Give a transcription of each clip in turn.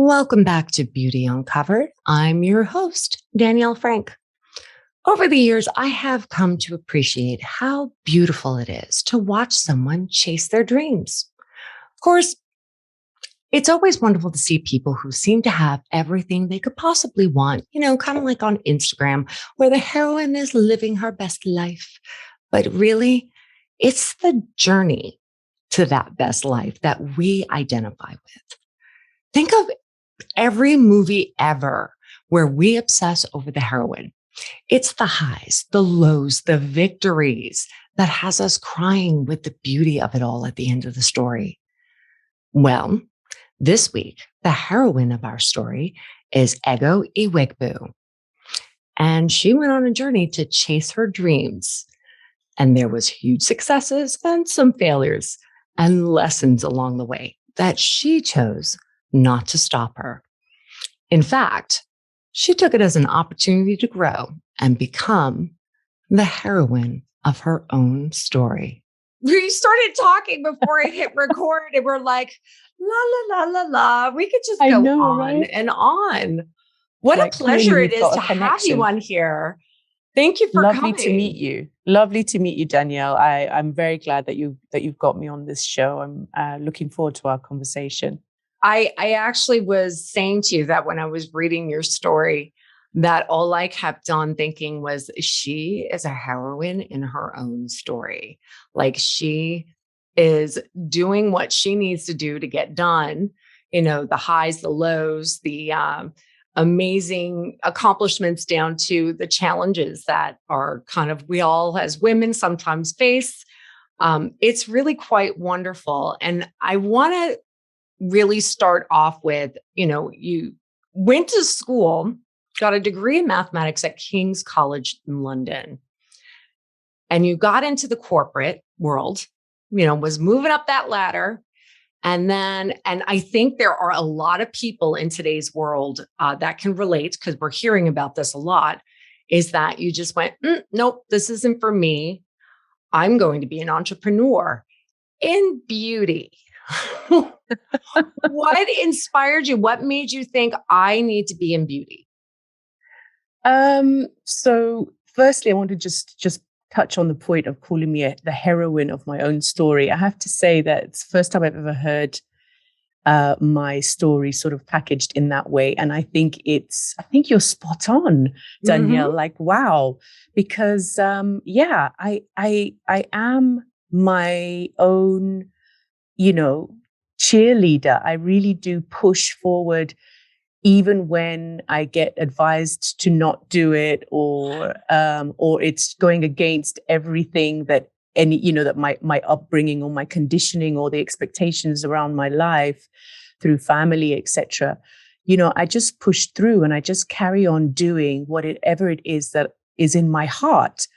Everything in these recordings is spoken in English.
Welcome back to Beauty Uncovered. I'm your host, Danielle Frank. Over the years, I have come to appreciate how beautiful it is to watch someone chase their dreams. Of course, it's always wonderful to see people who seem to have everything they could possibly want, kind of like on Instagram, where the heroine is living her best life. But really, it's the journey to that best life that we identify with. Think of every movie ever where we obsess over the heroine. It's the highs, the lows, the victories that has us crying with the beauty of it all at the end of the story. Well, this week, the heroine of our story is Ego Iwegbu. And she went on a journey to chase her dreams. And there was huge successes and some failures and lessons along the way that she chose not to stop her. In fact, she took it as an opportunity to grow and become the heroine of her own story. We started talking before I hit record and we're like, la, la, la, la, la. We could just go on, right? And on. What a pleasure it is to have you on here. Thank you for coming. Lovely to meet you. Lovely to meet you, Danielle. I'm very glad that you've got me on this show. I'm looking forward to our conversation. I actually was saying to you that when I was reading your story, that all I kept on thinking was she is a heroine in her own story. Like she is doing what she needs to do to get done, the highs, the lows, the amazing accomplishments down to the challenges that are kind of we all as women sometimes face. It's really quite wonderful. And I want to really start off with, you went to school, got a degree in mathematics at King's College in London, and you got into the corporate world, was moving up that ladder. And I think there are a lot of people in today's world that can relate because we're hearing about this a lot, is that you just went, nope, this isn't for me. I'm going to be an entrepreneur in beauty. What inspired you? What made you think I need to be in beauty? So firstly, I want to just touch on the point of calling me the heroine of my own story. I have to say that it's the first time I've ever heard my story sort of packaged in that way. And I think you're spot on, Danielle. Mm-hmm. Like, wow, because I am my own, cheerleader. I really do push forward, even when I get advised to not do it, or it's going against everything that that my upbringing or my conditioning or the expectations around my life through family, etc. I just push through and I just carry on doing whatever it is that is in my heart.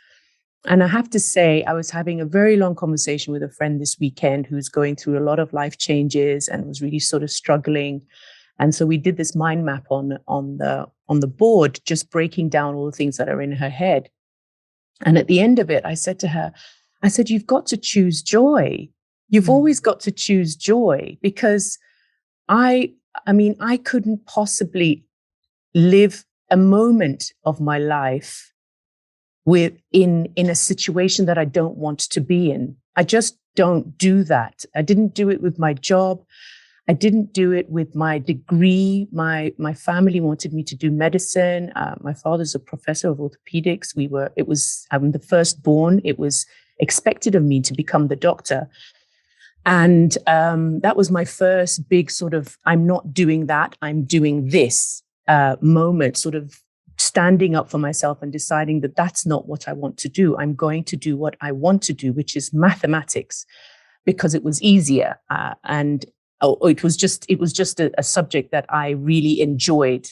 And I have to say, I was having a very long conversation with a friend this weekend who's going through a lot of life changes and was really sort of struggling. And so we did this mind map on the board, just breaking down all the things that are in her head. And at the end of it, I said to her, you've got to choose joy. You've always got to choose joy, because I couldn't possibly live a moment of my life in a situation that I don't want to be in. I just don't do that. I didn't do it with my job. I didn't do it with my degree. My family wanted me to do medicine. My father's a professor of orthopedics. I'm the firstborn. It was expected of me to become the doctor. And that was my first big sort of, I'm not doing that, I'm doing this moment, sort of standing up for myself and deciding that that's not what I want to do. I'm going to do what I want to do, which is mathematics, because it was easier. It was just a subject that I really enjoyed.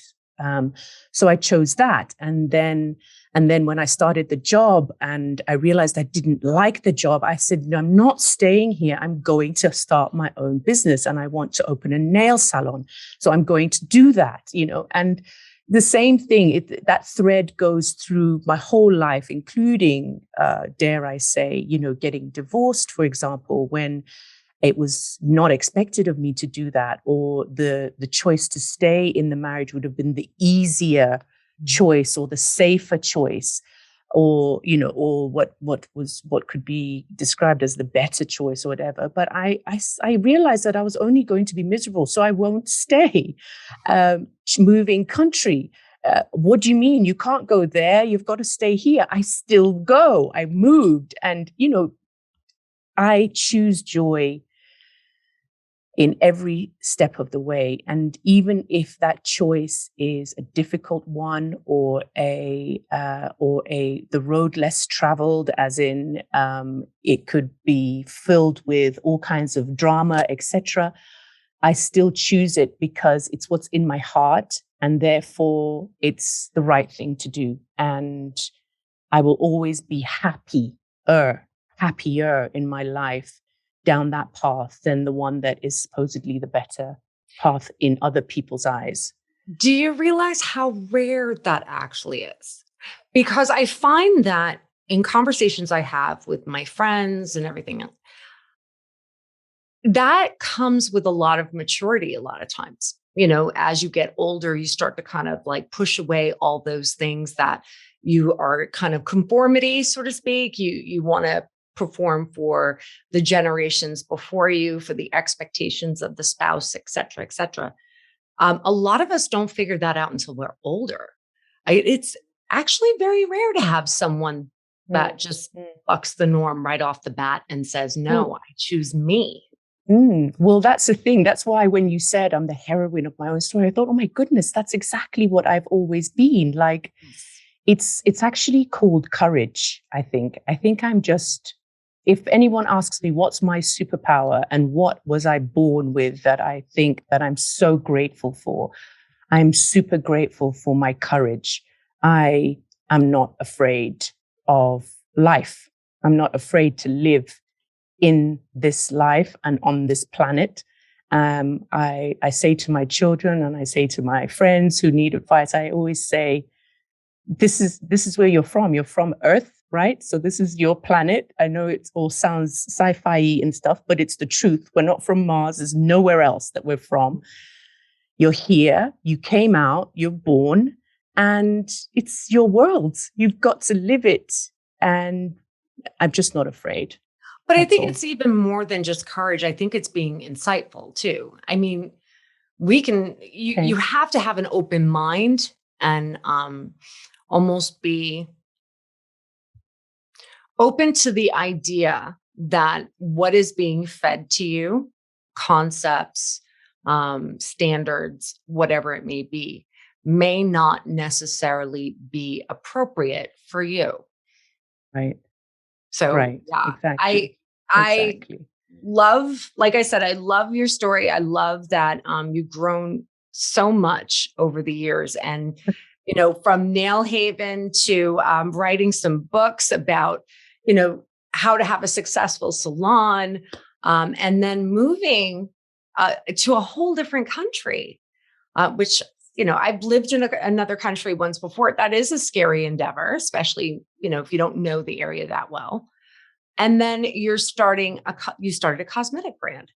So I chose that. And then when I started the job and I realized I didn't like the job, I said, no, I'm not staying here. I'm going to start my own business and I want to open a nail salon. So I'm going to do that, and the same thing, that thread goes through my whole life, including, dare I say, getting divorced, for example, when it was not expected of me to do that, or the choice to stay in the marriage would have been the easier choice or the safer choice, or or what could be described as the better choice or whatever. But I realized that I was only going to be miserable, so I won't stay. Moving country. What do you mean you can't go there? You've got to stay here. I still go. I moved, and I choose joy in every step of the way. And even if that choice is a difficult one, or the road less traveled, as in it could be filled with all kinds of drama, etc., I still choose it because it's what's in my heart, and therefore it's the right thing to do. And I will always be happier in my life down that path than the one that is supposedly the better path in other people's eyes. Do you realize how rare that actually is? Because I find that in conversations I have with my friends and everything else, that comes with a lot of maturity a lot of times. As you get older, you start to kind of like push away all those things that you are kind of conformity, so to speak. You want to perform for the generations before you, for the expectations of the spouse, et cetera, et cetera. A lot of us don't figure that out until we're older. It's actually very rare to have someone that just bucks the norm right off the bat and says, no, I choose me. Well, that's the thing. That's why when you said I'm the heroine of my own story, I thought, oh my goodness, that's exactly what I've always been. Like, it's actually called courage, I think. I think I'm just, if anyone asks me what's my superpower and what was I born with that I think that I'm so grateful for, I'm super grateful for my courage. I am not afraid of life. I'm not afraid to live in this life and on this planet. I say to my children and I say to my friends who need advice, I always say, this is where you're from. You're from Earth, right? So this is your planet. I know it all sounds sci-fi and stuff, but it's the truth. We're not from Mars. There's nowhere else that we're from. You're here. You came out. You're born. And it's your world. You've got to live it. And I'm just not afraid. But I think it's even more than just courage. I think it's being insightful too. I mean, you have to have an open mind and almost be open to the idea that what is being fed to you, concepts, standards, whatever it may not necessarily be appropriate for you. Right. So, right. Yeah, exactly. I love, like I said, I love your story. I love that you've grown so much over the years, and from Nail Haven to writing some books about how to have a successful salon, and then moving to a whole different country, which I've lived in another country once before. That is a scary endeavor, especially if you don't know the area that well. And then you started a cosmetic brand.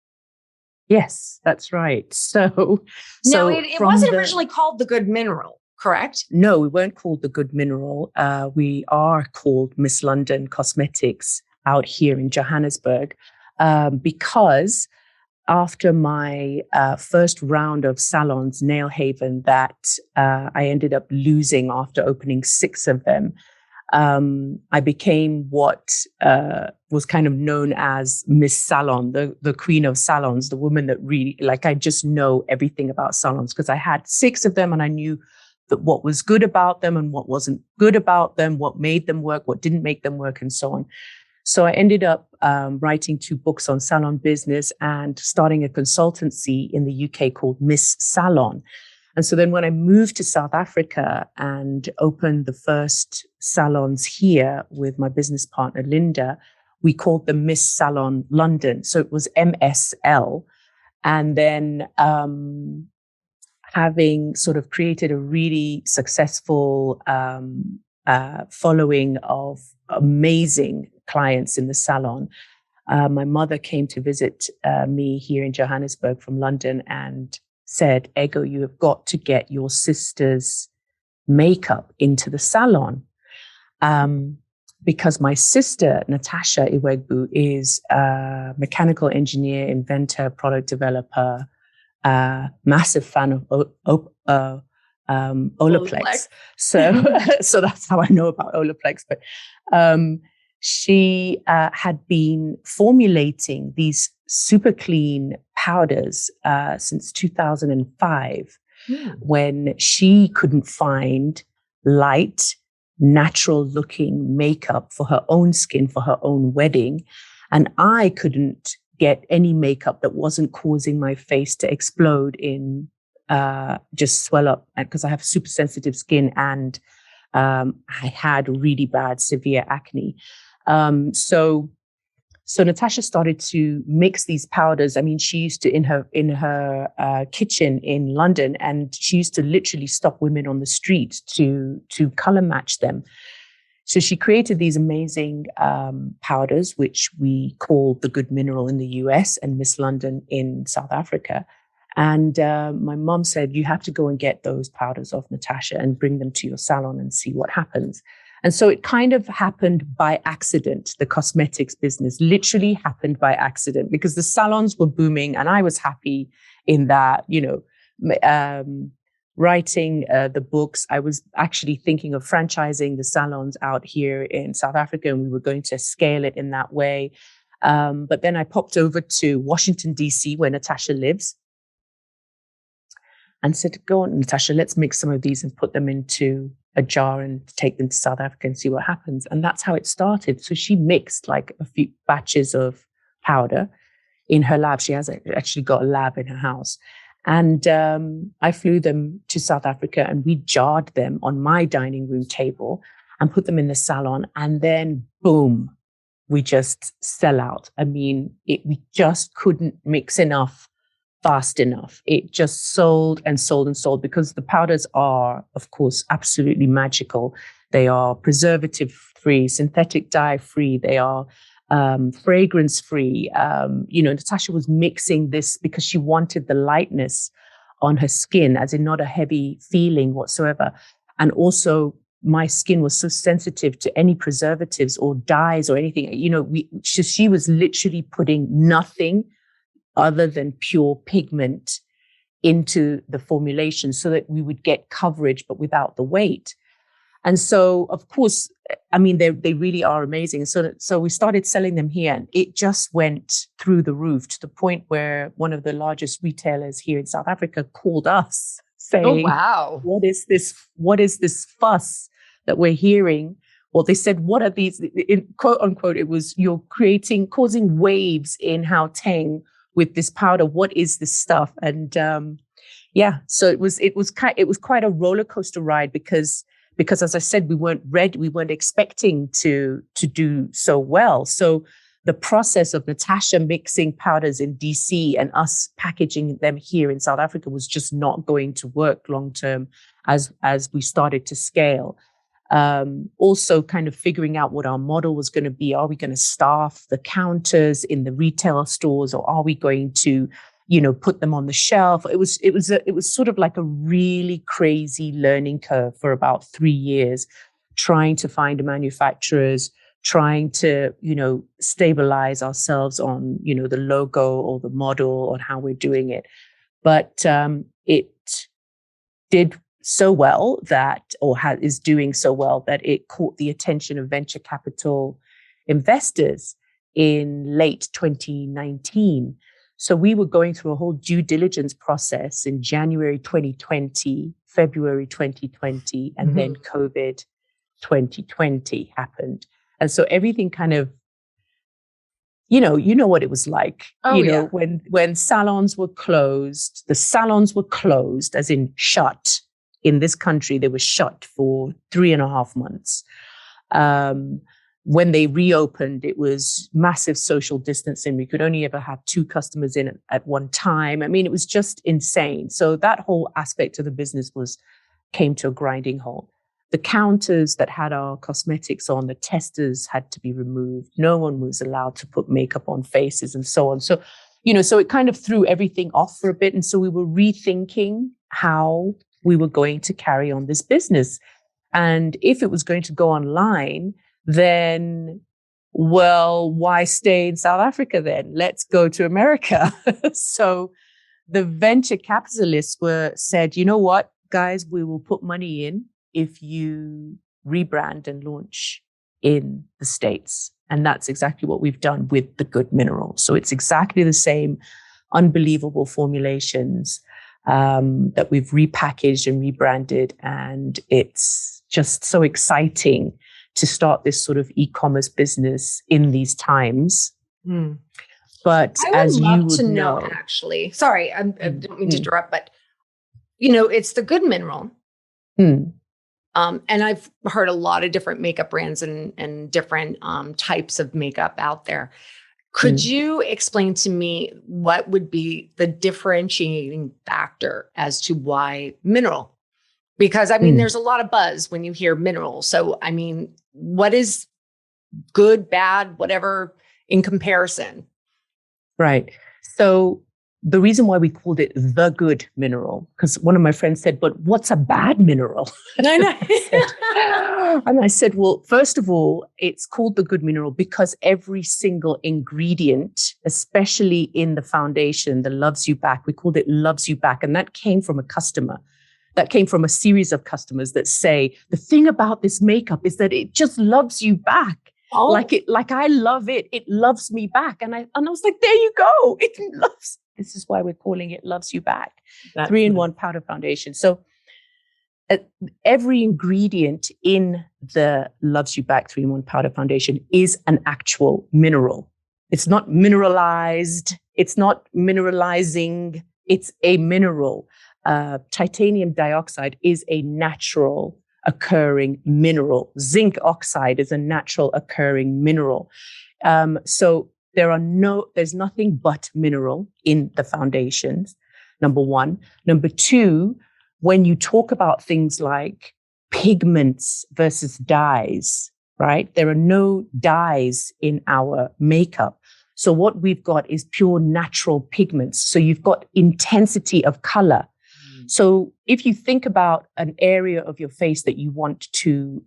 Yes, that's right. So it wasn't originally called The Good Mineral, correct? No, we weren't called The Good Mineral. We are called Miss London Cosmetics out here in Johannesburg, because after my first round of salons, Nail Haven, that I ended up losing after opening 6 of them, I became what was kind of known as Miss Salon, the queen of salons, the woman that really, I just know everything about salons because I had 6 of them and I knew that what was good about them and what wasn't good about them, what made them work, what didn't make them work, and so on. So I ended up writing 2 books on salon business and starting a consultancy in the UK called Miss Salon. And so then when I moved to South Africa and opened the first salons here with my business partner, Linda, we called them Miss Salon London. So it was MSL. And then having sort of created a really successful following of amazing clients in the salon, my mother came to visit me here in Johannesburg from London and said, Ego, you have got to get your sister's makeup into the salon. Because my sister, Natasha Iwegbu, is a mechanical engineer, inventor, product developer, massive fan of Olaplex. So, so that's how I know about Olaplex. But she had been formulating these super clean powders since 2005, when she couldn't find light, natural looking makeup for her own skin, for her own wedding. And I couldn't get any makeup that wasn't causing my face to explode in just swell up, because I have super sensitive skin and I had really bad, severe acne. So Natasha started to mix these powders. I mean, she used to in her kitchen in London, and she used to literally stop women on the street to color match them. So she created these amazing powders, which we call the Good Mineral in the US and Miss London in South Africa. And my mom said, you have to go and get those powders off Natasha and bring them to your salon and see what happens. And so it kind of happened by accident. The cosmetics business literally happened by accident, because the salons were booming and I was happy in that, writing the books. I was actually thinking of franchising the salons out here in South Africa, and we were going to scale it in that way. But then I popped over to Washington, D.C., where Natasha lives, and said, go on, Natasha, let's mix some of these and put them into a jar and take them to South Africa and see what happens. And that's how it started. So she mixed like a few batches of powder in her lab. She has actually got a lab in her house. And I flew them to South Africa, and we jarred them on my dining room table and put them in the salon. And then boom, we just sell out. I mean, we just couldn't mix enough fast enough. It just sold and sold and sold, because the powders are, of course, absolutely magical. They are preservative free, synthetic dye free. They are fragrance free. Natasha was mixing this because she wanted the lightness on her skin, as in not a heavy feeling whatsoever. And also, my skin was so sensitive to any preservatives or dyes or anything. She was literally putting nothing other than pure pigment into the formulation so that we would get coverage, but without the weight. And so, of course, I mean, they really are amazing. So we started selling them here, and it just went through the roof, to the point where one of the largest retailers here in South Africa called us saying, "Oh, wow, what is this? What is this fuss that we're hearing?" Well, they said, what are these? In, quote unquote, it was, you're causing waves in Gauteng with this powder. What is this stuff? And so it was quite a roller coaster ride, because as I said, we weren't ready, we weren't expecting to do so well. So the process of Natasha mixing powders in DC and us packaging them here in South Africa was just not going to work long term as we started to scale. Also kind of figuring out what our model was going to be. Are we going to staff the counters in the retail stores, or are we going to, put them on the shelf? It was sort of like a really crazy learning curve for about 3 years, trying to find manufacturers, trying to, stabilize ourselves on, the logo or the model on how we're doing it. But it did so well is doing so well that it caught the attention of venture capital investors in late 2019. So we were going through a whole due diligence process in January 2020, February 2020, and then COVID 2020 happened. And so everything kind of, you know what it was like. When salons were closed, the salons were closed, as in shut. In this country, they were shut for 3.5 months. When they reopened, it was massive social distancing. We could only ever have 2 customers in at one time. I mean, it was just insane. So that whole aspect of the business came to a grinding halt. the counters that had our cosmetics on, the testers had to be removed. No one was allowed to put makeup on faces and so on. So, so it kind of threw everything off for a bit. And so we were rethinking how we were going to carry on this business. And if it was going to go online, then, well, why stay in South Africa then? Let's go to America. So the venture capitalists said, you know what, guys, we will put money in if you rebrand and launch in the States. And that's exactly what we've done with the Good Mineral. So it's exactly the same unbelievable formulations that we've repackaged and rebranded. And it's just so exciting to start this sort of e-commerce business in these times. Mm. But as you would know, actually, sorry, I don't mean to interrupt, but it's the Good Mineral. And I've heard a lot of different makeup brands and different types of makeup out there. Could you explain to me what would be the differentiating factor as to why mineral? Because, I mean, there's a lot of buzz when you hear mineral. So, I mean, what is good, bad, whatever in comparison? Right. So the reason why we called it the Good Mineral, because one of my friends said, but what's a bad mineral? And I said, well, first of all, it's called the Good Mineral because every single ingredient, especially in the foundation, the Loves You Back, we called it Loves You Back. And that came from a customer. That came from a series of customers that say, the thing about this makeup is that it just loves you back. Oh. Like I love it. It loves me back. And I was like, there you go. It loves. This is why we're calling it Loves You Back. 3-in-1 powder foundation. So every ingredient in the Loves You Back 3-in-1 powder foundation is an actual mineral. It's not mineralized. It's not mineralizing. It's a mineral. Titanium dioxide is a natural occurring mineral. Zinc oxide is a natural occurring mineral. So there's nothing but mineral in the foundations, number one. Number two, when you talk about things like pigments versus dyes, right? There are no dyes in our makeup. So what we've got is pure natural pigments. So you've got intensity of color. So if you think about an area of your face that you want to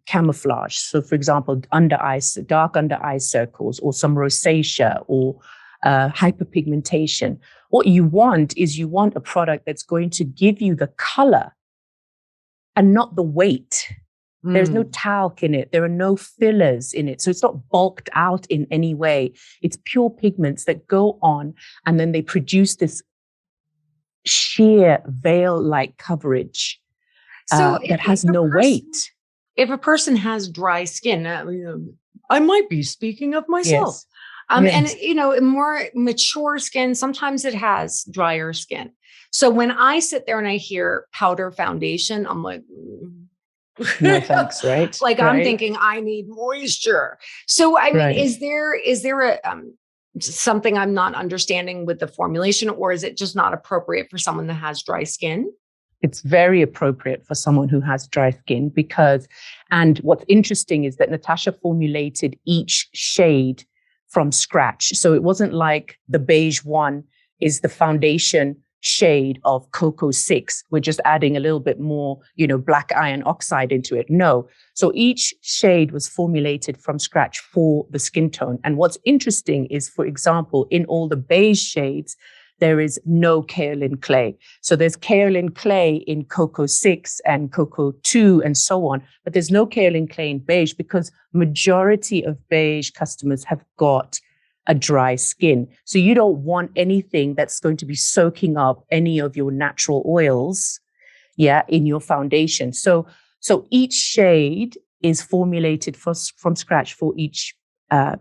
camouflage, so for example, dark under eye circles or some rosacea or hyperpigmentation, what you want is a product that's going to give you the color and not the weight. There's no talc in it. There are no fillers in it. So it's not bulked out in any way. It's pure pigments that go on and then they produce this sheer veil-like coverage that has no weight. If a person has dry skin, I might be speaking of myself. Yes. And, more mature skin, sometimes it has drier skin. So when I sit there and I hear powder foundation, I'm like, no thanks, right? I'm thinking I need moisture. So, I mean, is there a, something I'm not understanding with the formulation, or is it just not appropriate for someone that has dry skin? It's very appropriate for someone who has dry skin and what's interesting is that Natasha formulated each shade from scratch. So it wasn't like the beige one is the foundation shade of Cocoa 6. We're just adding a little bit more, black iron oxide into it. No. So each shade was formulated from scratch for the skin tone. And what's interesting is, for example, in all the beige shades, there is no kaolin clay. So there's kaolin clay in Cocoa 6 and Cocoa 2 and so on, but there's no kaolin clay in beige because majority of beige customers have got a dry skin. So you don't want anything that's going to be soaking up any of your natural oils, in your foundation. So each shade is formulated from scratch for each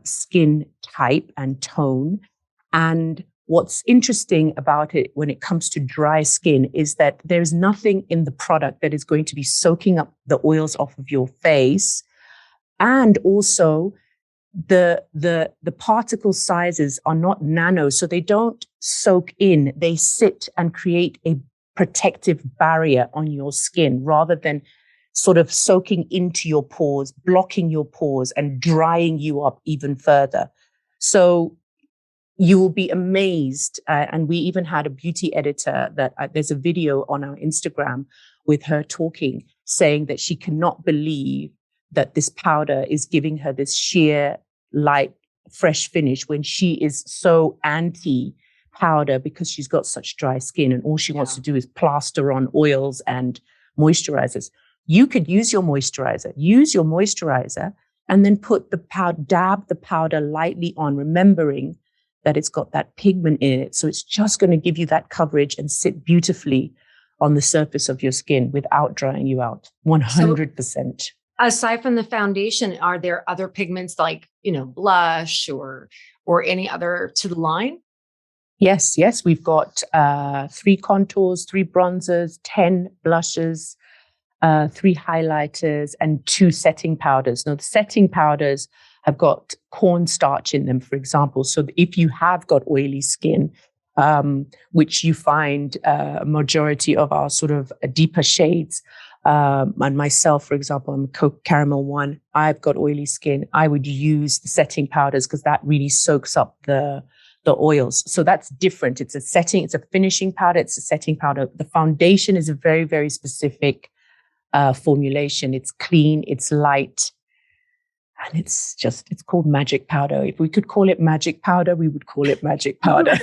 skin type and tone. And what's interesting about it when it comes to dry skin is that there's nothing in the product that is going to be soaking up the oils off of your face. And also, the particle sizes are not nano, so they don't soak in. They sit and create a protective barrier on your skin rather than sort of soaking into your pores, blocking your pores and drying you up even further. So you will be amazed. And we even had a beauty editor that there's a video on our Instagram with her talking, saying that she cannot believe that this powder is giving her this sheer, light, fresh finish when she is so anti powder because she's got such dry skin and all she wants to do is plaster on oils and moisturizers. You could use your moisturizer, and then put the powder, dab the powder lightly on, remembering that it's got that pigment in it. So it's just going to give you that coverage and sit beautifully on the surface of your skin without drying you out. 100%. So, aside from the foundation, are there other pigments like, blush or any other to the line? Yes. We've got 3 contours, 3 bronzers, 10 blushes, 3 highlighters, and 2 setting powders. Now, the setting powders have got cornstarch in them, for example. So if you have got oily skin, which you find a majority of our sort of deeper shades, and myself, for example, I'm Coke Caramel 1, I've got oily skin, I would use the setting powders because that really soaks up the oils. So that's different. It's a finishing powder, it's a setting powder. The foundation is a very, very specific formulation. It's clean, it's light, and it's called magic powder. If we could call it magic powder, we would call it magic powder.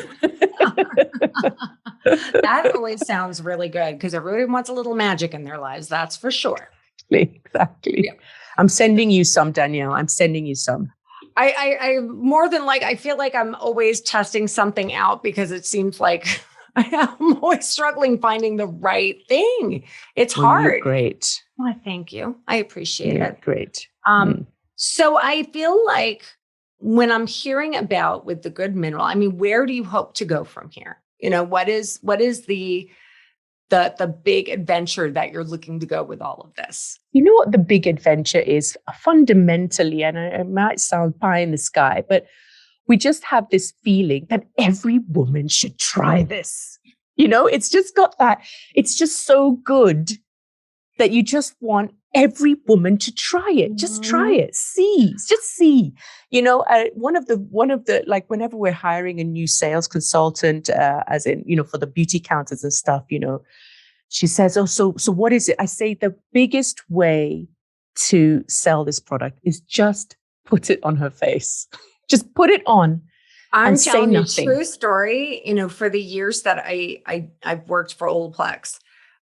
That always sounds really good because everybody wants a little magic in their lives. That's for sure. Exactly. Yeah. I'm sending you some, Danielle. I'm sending you some. I more than I feel like I'm always testing something out because it seems like I'm always struggling finding the right thing. It's hard. You look great. Well, thank you. I appreciate it. Great. So I feel like when I'm hearing about with the good mineral, I mean, where do you hope to go from here? What is the big adventure that you're looking to go with all of this? You know what the big adventure is fundamentally, and it might sound pie in the sky, but we just have this feeling that every woman should try this. It's just got that. It's just so good that you just want every woman to try it. Just try it. Just see. One of the like whenever we're hiring a new sales consultant, as in for the beauty counters and stuff, she says, "Oh, so what is it?" I say the biggest way to sell this product is just put it on her face. Just put it on. I'm telling you, true story. For the years that I've worked for Olaplex,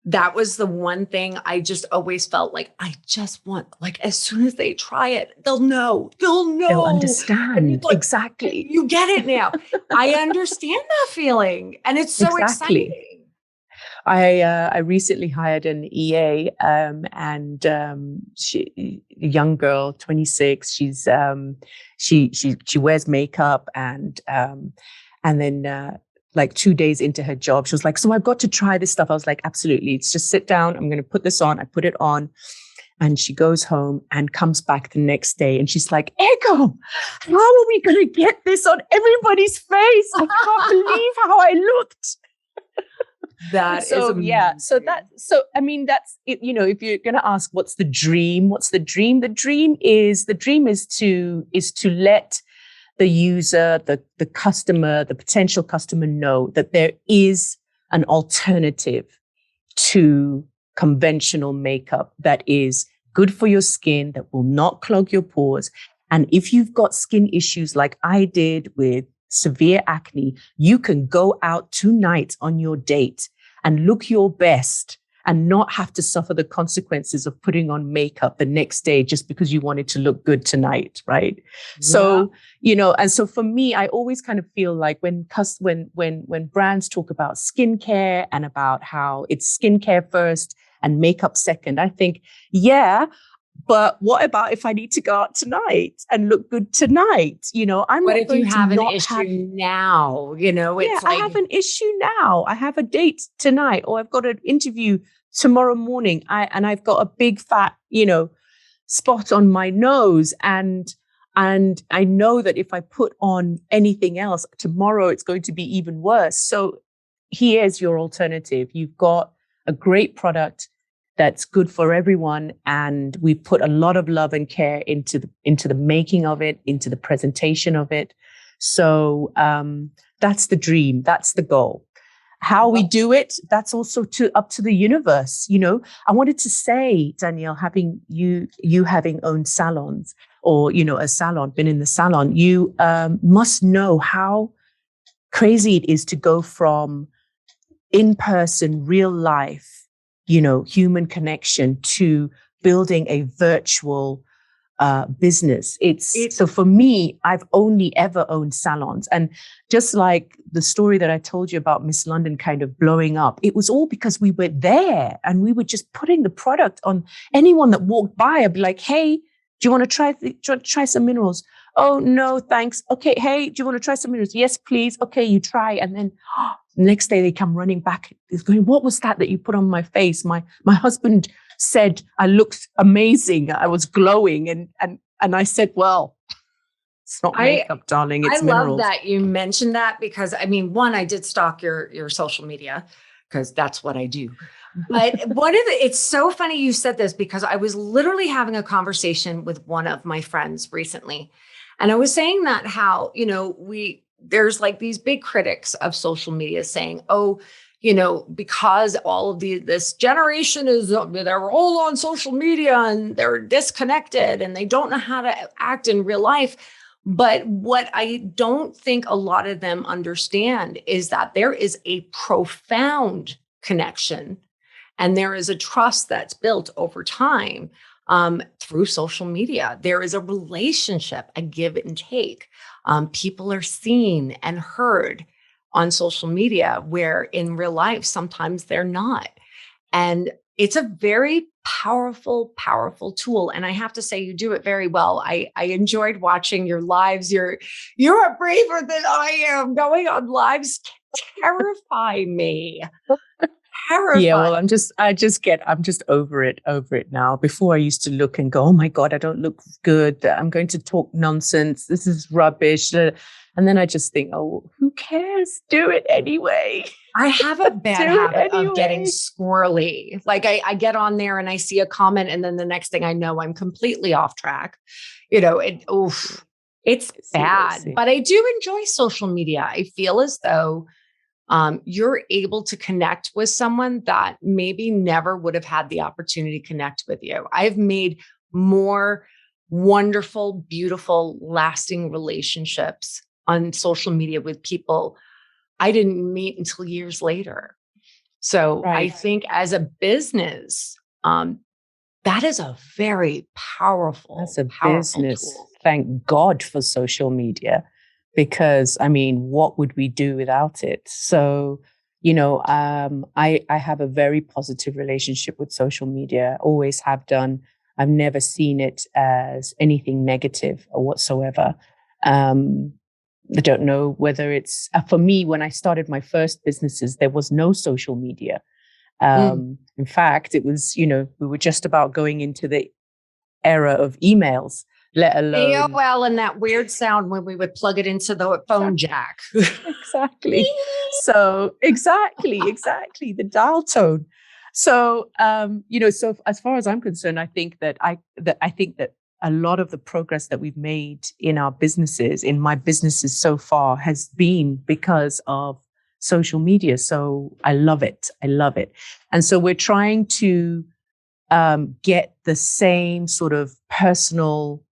that was the one thing I just always felt like I just want, as soon as they try it, they'll know. They'll understand. Exactly. You get it now. I understand that feeling. And it's so exciting. I recently hired an EA, and she, a young girl, 26. She's she wears makeup, and then like 2 days into her job, she was like, "So I've got to try this stuff." I was like, "Absolutely, it's just sit down. I'm going to put this on." I put it on, and she goes home and comes back the next day, and she's like, "Ego, how are we going to get this on everybody's face? I can't believe how I looked." That's I mean, that's it. If you're going to ask what's the dream, the dream is to let the user, the customer, the potential customer know that there is an alternative to conventional makeup that is good for your skin, that will not clog your pores. And if you've got skin issues like I did with severe acne, you can go out tonight on your date and look your best and not have to suffer the consequences of putting on makeup the next day just because you wanted to look good tonight, right? Yeah. So, and so for me, I always kind of feel like when brands talk about skincare and about how it's skincare first and makeup second, I think, yeah, but what about if I need to go out tonight and look good tonight? I'm what not if going you to have an not issue now? It's I have an issue now. I have a date tonight, or I've got an interview tomorrow morning. I've got a big fat, spot on my nose, and I know that if I put on anything else tomorrow, it's going to be even worse. So here's your alternative. You've got a great product that's good for everyone. And we put a lot of love and care into the making of it, into the presentation of it. So that's the dream. That's the goal. How we do it, that's also up to the universe. I wanted to say, Danielle, having you having owned salons, or, a salon, been in the salon, you must know how crazy it is to go from in-person, real life, human connection, to building a virtual business. So for me, I've only ever owned salons. And just like the story that I told you about Miss London kind of blowing up, it was all because we were there and we were just putting the product on anyone that walked by. I'd be like, hey, do you want to try some minerals? Oh, no, thanks. Okay. Hey, do you want to try some minerals? Yes, please. Okay, you try. And then next day they come running back. It's going, what was that you put on my face? My husband said I looked amazing. I was glowing. And I said, well, it's not makeup, darling. It's minerals. Love that you mentioned that, because one, I did stalk your social media, because that's what I do. But it's so funny you said this, because I was literally having a conversation with one of my friends recently. And I was saying that how, there's like these big critics of social media saying, oh, because all of this generation they're all on social media and they're disconnected and they don't know how to act in real life. But what I don't think a lot of them understand is that there is a profound connection and there is a trust that's built over time through social media. There is a relationship, a give and take. People are seen and heard on social media, where in real life, sometimes they're not. And it's a very powerful, powerful tool. And I have to say, you do it very well. I enjoyed watching your lives. You're braver than I am. Going on lives terrify me. Terrifying. Yeah, well, I'm just over it now. Before I used to look and go, oh my God, I don't look good. I'm going to talk nonsense. This is rubbish. And then I just think, oh, who cares? Do it anyway. I have a bad habit of getting squirrely. Like I get on there and I see a comment, and then the next thing I know, I'm completely off track. It's bad. But I do enjoy social media. I feel as though you're able to connect with someone that maybe never would have had the opportunity to connect with you. I've made more wonderful, beautiful, lasting relationships on social media with people I didn't meet until years later. So I think as a business, that is a very powerful, business tool. Thank God for social media, because what would we do without it? So, I have a very positive relationship with social media, always have done. I've never seen it as anything negative or whatsoever. I don't know whether it's for me. When I started my first businesses, there was no social media. In fact, it was, we were just about going into the era of emails, let alone AOL, and that weird sound when we would plug it into the phone jack. Exactly. So exactly the dial tone. So so as far as I'm concerned, I think that a lot of the progress that we've made in our businesses, in my businesses so far, has been because of social media. So I love it. And so we're trying to get the same sort of personal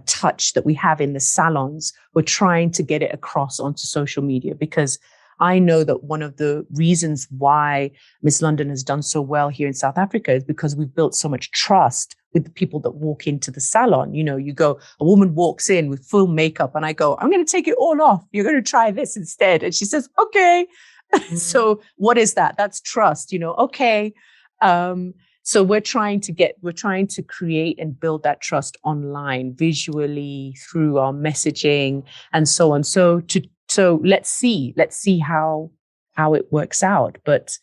touch that we have in the salons. We're trying to get it across onto social media, because I know that one of the reasons why Miss London has done so well here in South Africa is because we've built so much trust with the people that walk into the salon. You go, a woman walks in with full makeup and I go, I'm going to take it all off. You're going to try this instead. And she says, okay. Mm-hmm. So what is that? That's trust, okay. So we're trying to create and build that trust online, visually, through our messaging and so on. So let's see how it works out. But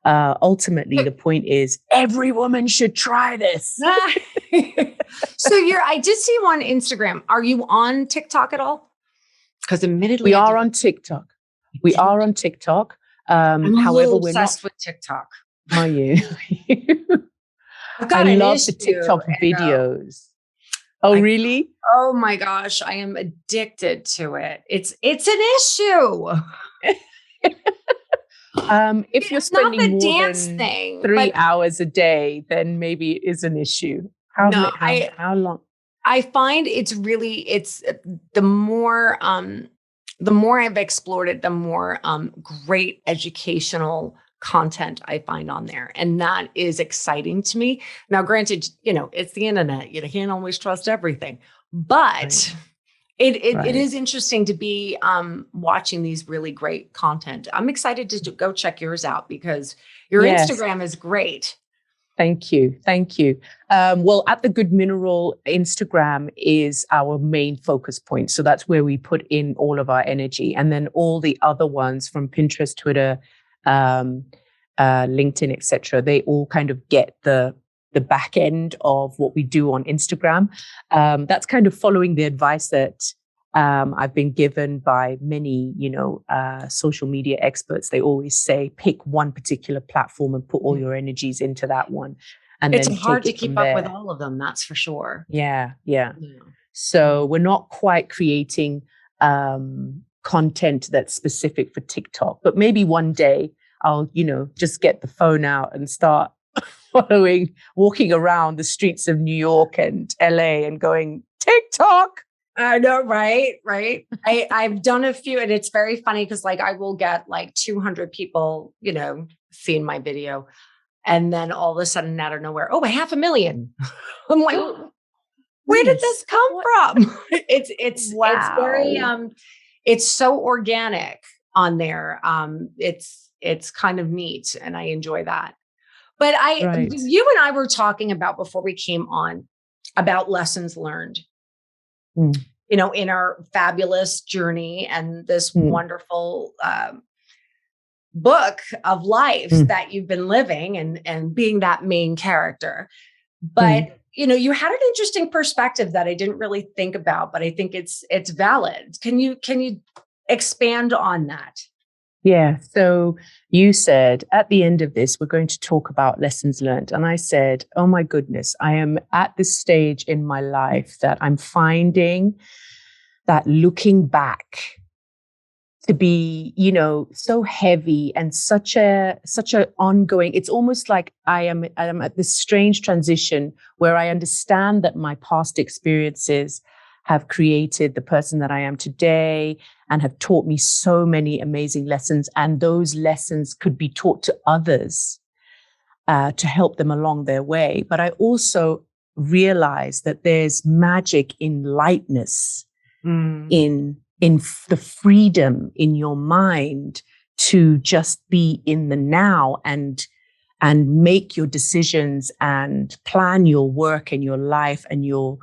ultimately, the point is every woman should try this. So I did see you on Instagram. Are you on TikTok at all? Because admittedly, we are on TikTok. I'm however, we're obsessed not with TikTok. Are you? I got an love the issue. TikTok videos. Oh, I, really? oh my gosh, I am addicted to it. It's an issue. If you're It's not spending the more dance than thing, 3 hours a day, then maybe it is an issue. no, How long? I find it's the more I've explored it, the more great educational content I find on there. And that is exciting to me. Now, granted, it's the internet. You can't always trust everything. But it is interesting to be watching these really great content. I'm excited to go check yours out because your Instagram is great. Thank you. Thank you. Well, at the Good Mineral, Instagram is our main focus point. So that's where we put in all of our energy. And then all the other ones from Pinterest, Twitter, LinkedIn, etc., they all kind of get the back end of what we do on Instagram. That's kind of following the advice that I've been given by many, social media experts. They always say, pick one particular platform and put all your energies into that one. And it's then hard take to keep up with all of them. That's for sure. Yeah. So we're not quite creating content that's specific for TikTok, but maybe one day I'll, just get the phone out and start walking around the streets of New York and LA and going, TikTok. I know, right? I've done a few, and it's very funny because I will get 200 people, seeing my video. And then all of a sudden out of nowhere, 500,000. I'm like, where did this come from? It's very, it's so organic on there. It's kind of neat and I enjoy that. But you and I were talking about before we came on about lessons learned. In our fabulous journey and this wonderful book of life that you've been living and being that main character. But, you had an interesting perspective that I didn't really think about, but I think it's valid. Can you expand on that? Yeah. So you said at the end of this, we're going to talk about lessons learned. And I said, oh my goodness, I am at this stage in my life that I'm finding that looking back to be, so heavy and such a ongoing, it's almost like I am at this strange transition where I understand that my past experiences have created the person that I am today and have taught me so many amazing lessons. And those lessons could be taught to others to help them along their way. But I also realize that there's magic in lightness, in the freedom in your mind to just be in the now and make your decisions and plan your work and your life and your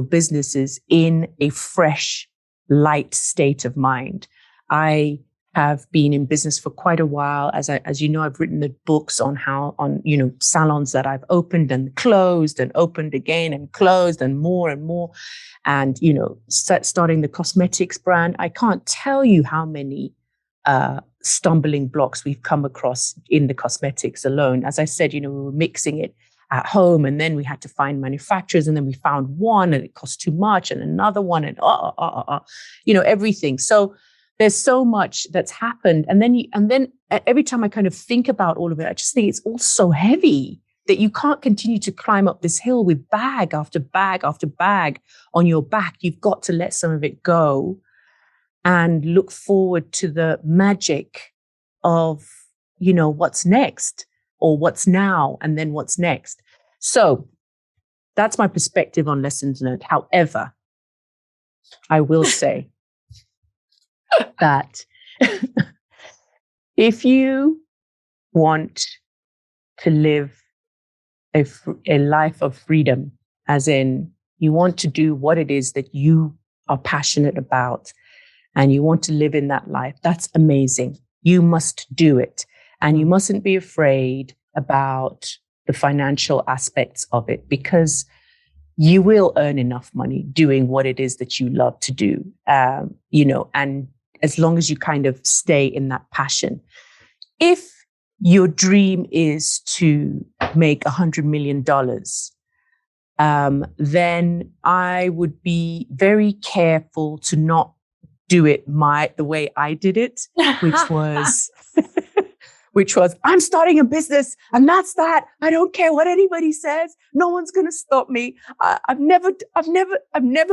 businesses in a fresh, light state of mind. I have been in business for quite a while. As you know, I've written the books on salons that I've opened and closed and opened again and closed and more. And, starting the cosmetics brand. I can't tell you how many stumbling blocks we've come across in the cosmetics alone. As I said, we were mixing it at home and then we had to find manufacturers and then we found one and it cost too much and another one and everything. So there's so much that's happened. And then every time I kind of think about all of it, I just think it's all so heavy that you can't continue to climb up this hill with bag after bag after bag on your back. You've got to let some of it go and look forward to the magic of, what's next or what's now and then what's next. So that's my perspective on lessons learned. However, I will say that if you want to live a life of freedom, as in you want to do what it is that you are passionate about and you want to live in that life, that's amazing. You must do it. And you mustn't be afraid about the financial aspects of it because you will earn enough money doing what it is that you love to do, and as long as you kind of stay in that passion. If your dream is to make $100 million, then I would be very careful to not do it the way I did it, which was I'm starting a business and that's that. I don't care what anybody says. No one's going to stop me. I've never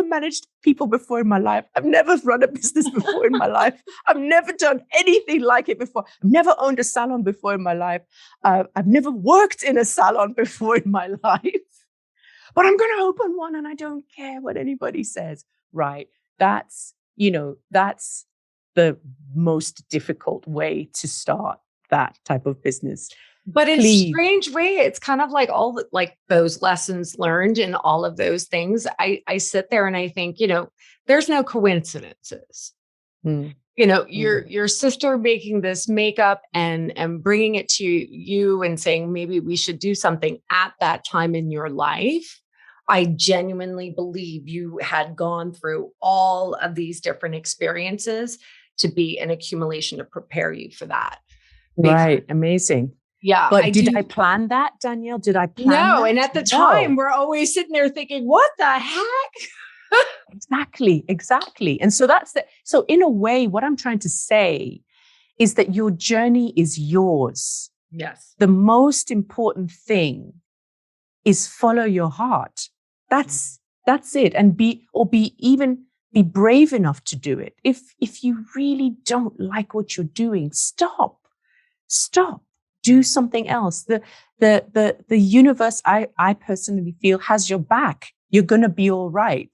managed people before in my life. I've never run a business before in my life. I've never done anything like it before. I've never owned a salon before in my life. I've never worked in a salon before in my life, but I'm going to open one and I don't care what anybody says. Right. That's the most difficult way to start that type of business. But in a strange way, it's kind of like like those lessons learned and all of those things. I sit there and I think, there's no coincidences. Your sister making this makeup and bringing it to you and saying, maybe we should do something at that time in your life. I genuinely believe you had gone through all of these different experiences to be an accumulation to prepare you for that. Right. Amazing. Yeah. But did I plan that, Danielle? Did I plan that? No. And at the time, we're always sitting there thinking, what the heck? Exactly. And so so in a way, what I'm trying to say is that your journey is yours. Yes. The most important thing is follow your heart. That's it. And be brave enough to do it. If you really don't like what you're doing, stop, do something else. The universe, I personally feel, has your back. You're going to be all right,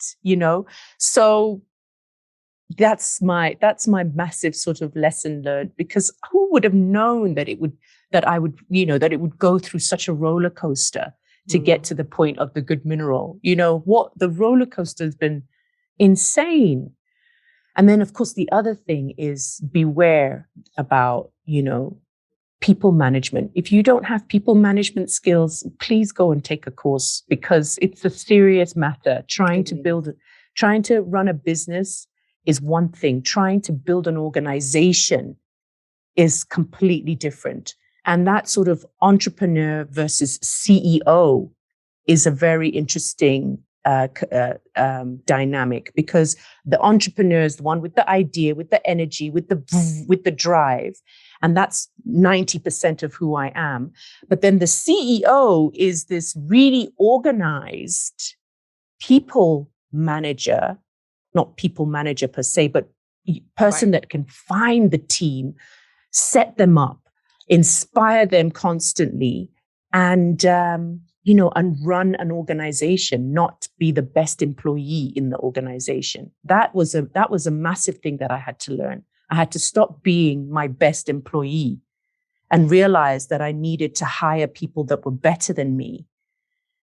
So that's my massive sort of lesson learned, because who would have known that it would go through such a roller coaster to get to the point of the good mineral. What the roller coaster has been insane. And then, of course, the other thing is beware about, people management. If you don't have people management skills, please go and take a course, because it's a serious matter. Trying to run a business is one thing. Trying to build an organization is completely different. And that sort of entrepreneur versus CEO is a very interesting dynamic, because the entrepreneur is the one with the idea, with the energy, with the drive. And that's 90% of who I am. But then the CEO is this really organized people manager, not people manager per se, but person that can find the team, set them up, inspire them constantly, and run an organization, not be the best employee in the organization. That was a massive thing that I had to learn. I had to stop being my best employee and realize that I needed to hire people that were better than me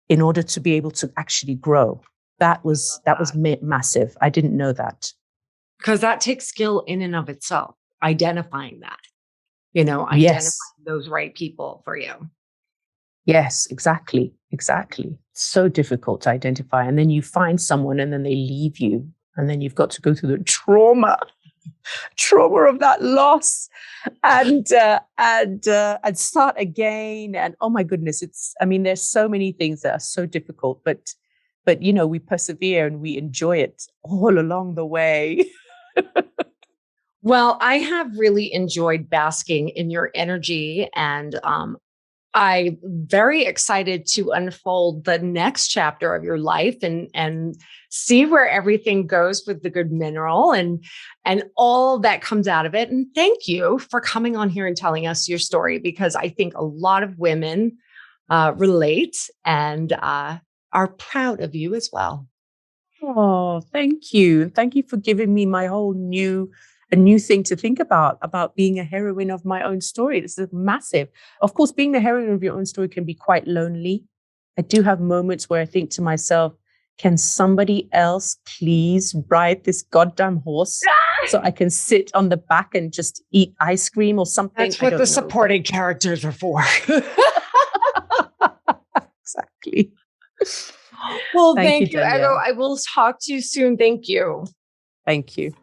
in order to be able to actually grow. That was massive. I didn't know that. Because that takes skill in and of itself, identifying that, identifying those right people for you. Yes, exactly. So difficult to identify. And then you find someone and then they leave you. And then you've got to go through the trauma of that loss and start again. And oh my goodness, there's so many things that are so difficult, but we persevere and we enjoy it all along the way. Well, I have really enjoyed basking in your energy, and I'm very excited to unfold the next chapter of your life and see where everything goes with the good mineral and all that comes out of it. And thank you for coming on here and telling us your story, because I think a lot of women relate and are proud of you as well. Oh, thank you. Thank you for giving me a new thing to think about being a heroine of my own story. This is massive. Of course, being the heroine of your own story can be quite lonely. I do have moments where I think to myself, can somebody else please ride this goddamn horse so I can sit on the back and just eat ice cream or something? That's what the supporting characters are for. Exactly. Well, thank you, Ego. I will talk to you soon. Thank you. Thank you.